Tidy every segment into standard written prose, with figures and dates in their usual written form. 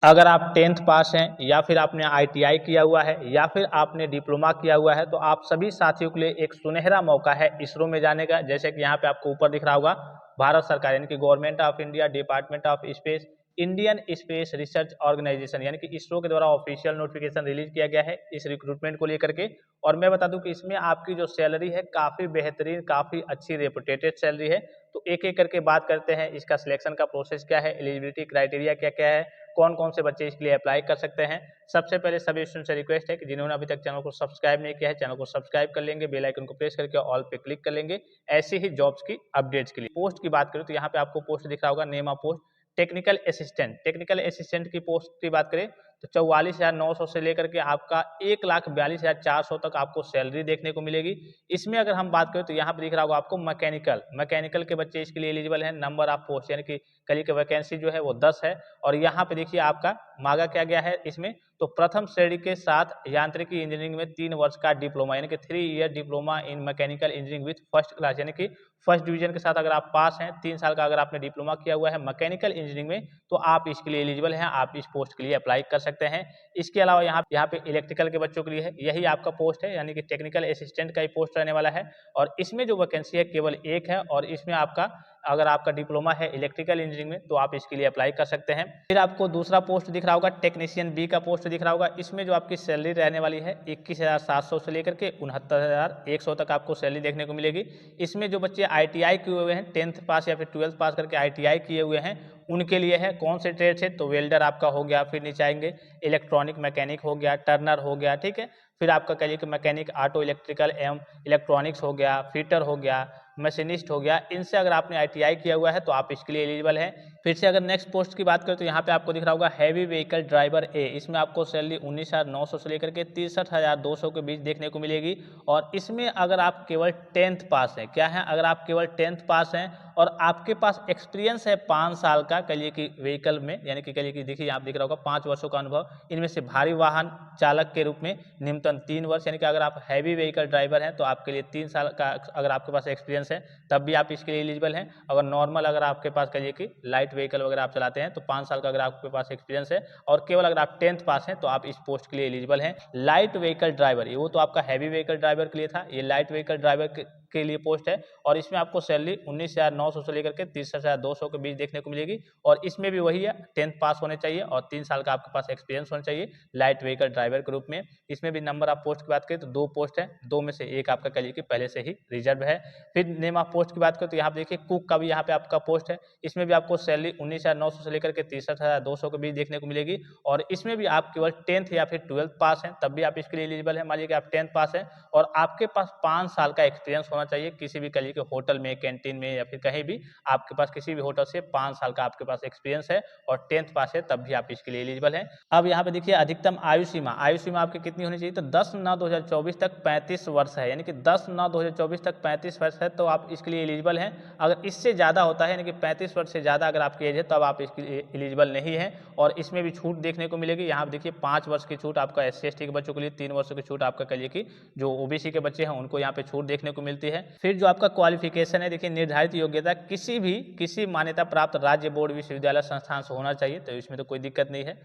अगर आप 10th पास हैं या फिर आपने ITI किया हुआ है या फिर आपने डिप्लोमा किया हुआ है तो आप सभी साथियों के लिए एक सुनहरा मौका है इसरो में जाने का। जैसे कि यहाँ पे आपको ऊपर दिख रहा होगा, भारत सरकार यानी कि government of India, department of space, Indian space research organisation यानी कि इसरो के द्वारा ऑफिशियल नोटिफिकेशन रिलीज किया गया है इस रिक्रूटमेंट को लेकर के। और मैं बता दूं कि इसमें आपकी जो सैलरी है काफ़ी बेहतरीन, काफ़ी अच्छी रेपुटेटेड सैलरी है। तो एक एक करके बात करते हैं, इसका सिलेक्शन का प्रोसेस क्या है, एलिजिबिलिटी क्राइटेरिया क्या क्या है, कौन कौन से बच्चे इसके लिए अप्लाई कर सकते हैं। सबसे पहले सभी स्टूडेंट से रिक्वेस्ट है कि जिन्होंने अभी तक चैनल को सब्सक्राइब नहीं किया है, चैनल को सब्सक्राइब कर लेंगे, बेल आइकन को प्रेस करके ऑल पे क्लिक कर लेंगे ऐसे ही जॉब्स की अपडेट्स के लिए। पोस्ट की बात करें तो यहाँ पे आपको पोस्ट दिख रहा होगा, name of post technical assistant. Technical assistant की पोस्ट की बात करें तो 44,900 से लेकर के आपका 1,42,400 तक आपको सैलरी देखने को मिलेगी। इसमें अगर हम बात करें तो यहाँ पे दिख रहा होगा आपको मैकेनिकल के बच्चे इसके लिए एलिजिबल हैं। नंबर ऑफ पोस्ट यानी कि कल की वैकेंसी जो है वो 10 है। और यहाँ पे देखिए आपका मांगा क्या गया है इसमें, तो प्रथम श्रेणी के साथ यांत्रिकी इंजीनियरिंग में 3 वर्ष का डिप्लोमा यानी कि 3 year diploma in mechanical engineering with first class यानी कि फर्स्ट डिवीजन के साथ अगर आप पास हैं, 3 साल का अगर आपने डिप्लोमा किया हुआ है मैकेनिकल इंजीनियरिंग में, तो आप इसके लिए एलिजिबल हैं, आप इस पोस्ट के लिए अप्लाई कर सकते हैं। इसके अलावा यहाँ पे इलेक्ट्रिकल के बच्चों के लिए है, यही आपका पोस्ट है यानी कि टेक्निकल असिस्टेंट का ही पोस्ट रहने वाला है। और इसमें जो वैकेंसी है केवल एक है और इसमें आपका अगर आपका डिप्लोमा है इलेक्ट्रिकल इंजीनियरिंग में तो आप इसके लिए अप्लाई कर सकते हैं। फिर आपको दूसरा पोस्ट दिख रहा होगा, टेक्नीशियन बी का पोस्ट दिख रहा होगा। इसमें जो आपकी सैलरी रहने वाली है 21,700 से लेकर के 69,100 तक आपको सैलरी देखने को मिलेगी। इसमें जो बच्चे ITI किए हुए हैं, 10th पास या फिर 12th पास करके ITI किए हुए हैं, उनके लिए है। कौन से ट्रेड से, तो वेल्डर आपका हो गया, फिर नीचे आएंगे इलेक्ट्रॉनिक मैकेनिक हो गया, टर्नर हो गया, ठीक है। फिर आपका कहिए कि मैकेनिक ऑटो इलेक्ट्रिकल एवं इलेक्ट्रॉनिक्स हो गया, फिटर हो गया, मशीनिस्ट हो गया। इनसे अगर आपने ITI किया हुआ है तो आप इसके लिए एलिजिबल हैं। फिर से अगर नेक्स्ट पोस्ट की बात करें तो यहाँ पे आपको दिख रहा होगा हैवी व्हीकल ड्राइवर ए। इसमें आपको सैलरी 19,900 से लेकर के 63,200 के बीच देखने को मिलेगी। और इसमें अगर आप केवल 10th पास हैं, क्या है, अगर आप केवल 10th पास हैं और आपके पास एक्सपीरियंस है 5 साल का कहिए कि व्हीकल में, यानी कि कहिए कि देखिए यहाँ दिख रहा होगा 5 वर्षों का अनुभव, इनमें से भारी वाहन चालक के रूप में न्यूनतम 3 वर्ष, यानी कि अगर आप हैवी व्हीकल ड्राइवर हैं तो आपके लिए 3 साल का अगर आपके पास एक्सपीरियंस है तब भी आप इसके लिए एलिजिबल हैं। अगर नॉर्मल अगर आपके पास कहिए कि लाइट व्हीकल वगैरह आप चलाते हैं तो 5 साल का अगर आपके पास एक्सपीरियंस है और केवल अगर आप 10th पास हैं तो आप इस पोस्ट के लिए एलिजिबल हैं। लाइट व्हीकल ड्राइवर, ये वो तो आपका हैवी व्हीकल ड्राइवर के लिए था, ये लाइट व्हीकल ड्राइवर के लिए पोस्ट है। और इसमें आपको सैलरी 19,900 से लेकर के 30,200 के बीच देखने को मिलेगी। और इसमें भी वही है, 10th पास होने चाहिए और 3 साल का आपके पास एक्सपीरियंस होना चाहिए लाइट व्हीकल ड्राइवर के रूप में। इसमें भी नंबर ऑफ पोस्ट की बात करें तो 2 पोस्ट है, 2 में से एक आपका कहिए कि पहले से ही रिजर्व है। फिर नेम ऑफ पोस्ट की बात करें तो यहाँ पे देखिए कुक का भी यहाँ पे आपका पोस्ट है। इसमें भी आपको सैलरी 19,900 से लेकर के 63,200 के बीच देखने को मिलेगी। और इसमें भी आप केवल 10th या फिर 12th पास हैं तब भी आप इसके लिए एलिजिबल हैं। मान लीजिए कि आप 10th पास हैं और आपके पास 5 साल का एक्सपीरियंस होना चाहिए किसी भी कहिए कि होटल में, कैंटीन में या फिर कहीं भी, आपके पास किसी भी होटल से 5 साल का आपके पास एक्सपीरियंस है और 10th पास है तब भी आप इसके लिए एलिजिबल हैं। अब यहाँ पे देखिए अधिकतम आयु सीमा आपकी कितनी होनी चाहिए, तो 10/9/2024 तक 35 वर्ष है, यानी कि 10/9/2024 तक 35 वर्ष है तो आप इसके लिए एलिजिबल हैं। अगर इससे ज़्यादा होता है यानी कि 35 वर्ष से ज़्यादा अगर आपकी एज है तब आप इसके लिए एलिजिबल नहीं है। और इसमें भी छूट देखने को मिलेगी। यहाँ पे देखिए 5 वर्ष की छूट आपका SC/ST के बच्चों के लिए, 3 वर्षों की छूट आपका कहिए कि जो OBC के बच्चे हैं उनको यहाँ पे छूट देखने को मिलती है। फिर जो आपका क्वालिफिकेशन है, देखिए निर्धारित योग्यता किसी मान्यता प्राप्त राज्य बोर्ड विश्वविद्यालय संस्थान से होना चाहिए, तो इसमें तो कोई दिक्कत नहीं है।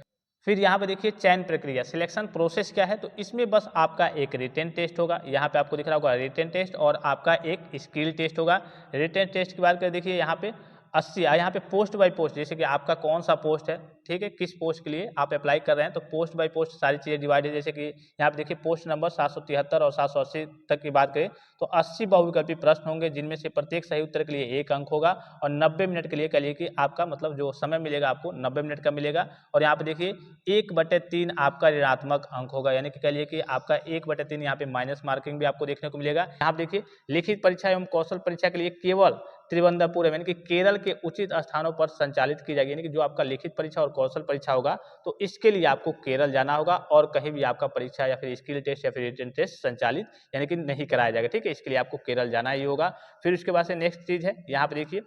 फिर यहाँ पे देखिए चयन प्रक्रिया, सिलेक्शन प्रोसेस क्या है, तो इसमें बस आपका एक रिटन टेस्ट होगा। यहाँ पे आपको दिख रहा होगा रिटन टेस्ट और आपका एक स्किल टेस्ट होगा। रिटन टेस्ट की बात करें, देखिए यहाँ पे 80 यहाँ पे पोस्ट बाय पोस्ट, जैसे कि आपका कौन सा पोस्ट है, ठीक है, किस पोस्ट के लिए आप अप्लाई कर रहे हैं, तो पोस्ट बाय पोस्ट सारी चीज़ें डिवाइड है। जैसे कि यहाँ पे देखिए पोस्ट नंबर 773 और 780 तक की बात करें तो 80 बहुविकल्पी प्रश्न होंगे जिनमें से प्रत्येक सही उत्तर के लिए 1 अंक होगा। और 90 मिनट के लिए कहिए कि आपका मतलब जो समय मिलेगा आपको 90 मिनट का मिलेगा। और यहाँ पे देखिए 1/3 आपका ऋणात्मक अंक होगा, यानी कि कहिए कि आपका 1/3 यहाँ पे माइनस मार्किंग भी आपको देखने को मिलेगा। यहाँ पे देखिए लिखित परीक्षा एवं कौशल परीक्षा के लिए केवल त्रिवंद्रपुरम यानी कि केरल के उचित स्थानों पर संचालित की जाएगी, यानी कि जो आपका लिखित परीक्षा और कौशल परीक्षा होगा तो इसके लिए आपको केरल जाना होगा और कहीं भी आपका परीक्षा या फिर स्किल टेस्ट या फिर रिटन टेस्ट संचालित यानी कि नहीं कराया जाएगा, ठीक है, इसके लिए आपको केरल जाना ही होगा। फिर उसके बाद से नेक्स्ट चीज़ है, यहाँ पे देखिए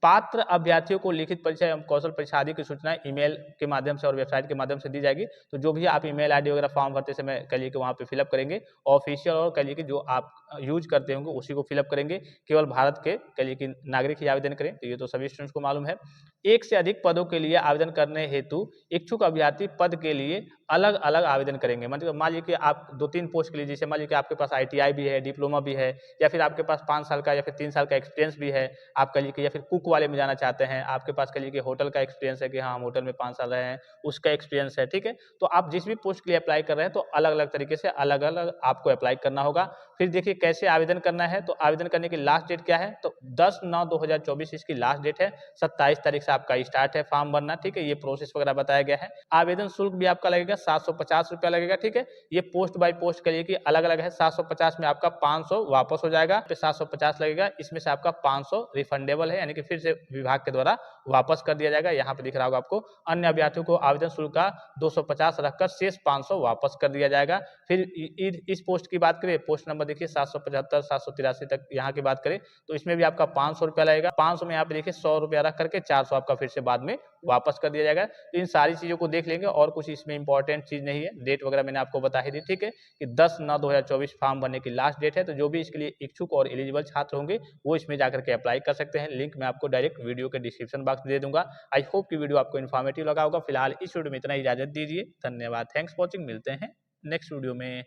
पात्र अभ्यर्थियों को लिखित परीक्षा एवं कौशल परीक्षा आदि की सूचनाएं ईमेल के माध्यम से और वेबसाइट के माध्यम से दी जाएगी। तो जो भी आप ईमेल ID वगैरह फॉर्म भरते समय कहिए कि वहाँ पे फिलअप करेंगे, ऑफिशियल और कहिए कि जो आप यूज करते होंगे उसी को फिलअप करेंगे। केवल भारत के कहिए कि नागरिक ही आवेदन करें, तो ये तो सभी स्टूडेंट्स को मालूम है। एक से अधिक पदों के लिए आवेदन करने हेतु इच्छुक अभ्यर्थी पद के लिए अलग अलग आवेदन करेंगे। मतलब मान लीजिए कि आप 2-3 पोस्ट के लिए, जैसे मान लीजिए कि आपके पास ITI भी है, डिप्लोमा भी है, या फिर आपके पास 5 साल का या फिर 3 साल का एक्सपीरियंस भी है, आप कहिए कि या फिर कुक वाले में जाना चाहते हैं, आपके पास कहिए कि होटल का एक्सपीरियंस है कि हाँ हम होटल में 5 साल रहे हैं, उसका एक्सपीरियंस है, ठीक है। तो आप जिस भी पोस्ट के लिए अप्लाई कर रहे हैं तो अलग अलग तरीके से अलग अलग आपको अप्लाई करना होगा। फिर देखिए कैसे आवेदन करना है, तो आवेदन करने की लास्ट डेट क्या है, तो 10/9/2024 इसकी लास्ट डेट है। 27 तारीख से आपका स्टार्ट है फॉर्म भरना, ठीक है। ये प्रोसेस वगैरह बताया गया है। आवेदन शुल्क भी आपका लगेगा 750 रुपया लगेगा, ठीक है। ये पोस्ट बाय पोस्ट के लिए कि अलग अलग है। 750 में आपका 500 वापस हो जाएगा, फिर 750 लगेगा, इसमें से आपका 500 रिफंडेबल है, यानी कि फिर से विभाग के द्वारा वापस कर दिया जाएगा। यहाँ पे दिख रहा होगा आपको। अन्य अभ्यर्थियों को आवेदन शुल्क का 250 रखकर शेष 500 वापस कर दिया जाएगा। फिर इस पोस्ट की बात करें, पोस्ट नंबर देखिए 775 783 तक यहाँ की बात करें, तो इसमें भी आपका 500 रुपया लगेगा। 500 में यहाँ पे देखिए 100 रुपया रख करके 400 आपका फिर से बाद में वापस कर दिया जाएगा। तो इन सारी चीजों को देख लेंगे, और कुछ इसमें इंपॉर्टेंट चीज नहीं है। डेट वगैरह मैंने आपको बता ही दी, ठीक है, कि 10/9/2024 फॉर्म भरने की लास्ट डेट है। तो जो भी इसके लिए इच्छुक और एलिजिबल छात्र होंगे वो इसमें जाकर के अप्लाई कर सकते हैं। लिंक मैं आपको डायरेक्ट वीडियो के डिस्क्रिप्शन बॉक्स में दे दूंगा। आई होप कि वीडियो आपको इन्फॉर्मेटिव लगा होगा। फिलहाल इस वीडियो में इतना ही, इजाजत दीजिए। धन्यवाद, थैंक्स फॉर वॉचिंग। मिलते हैं नेक्स्ट वीडियो में।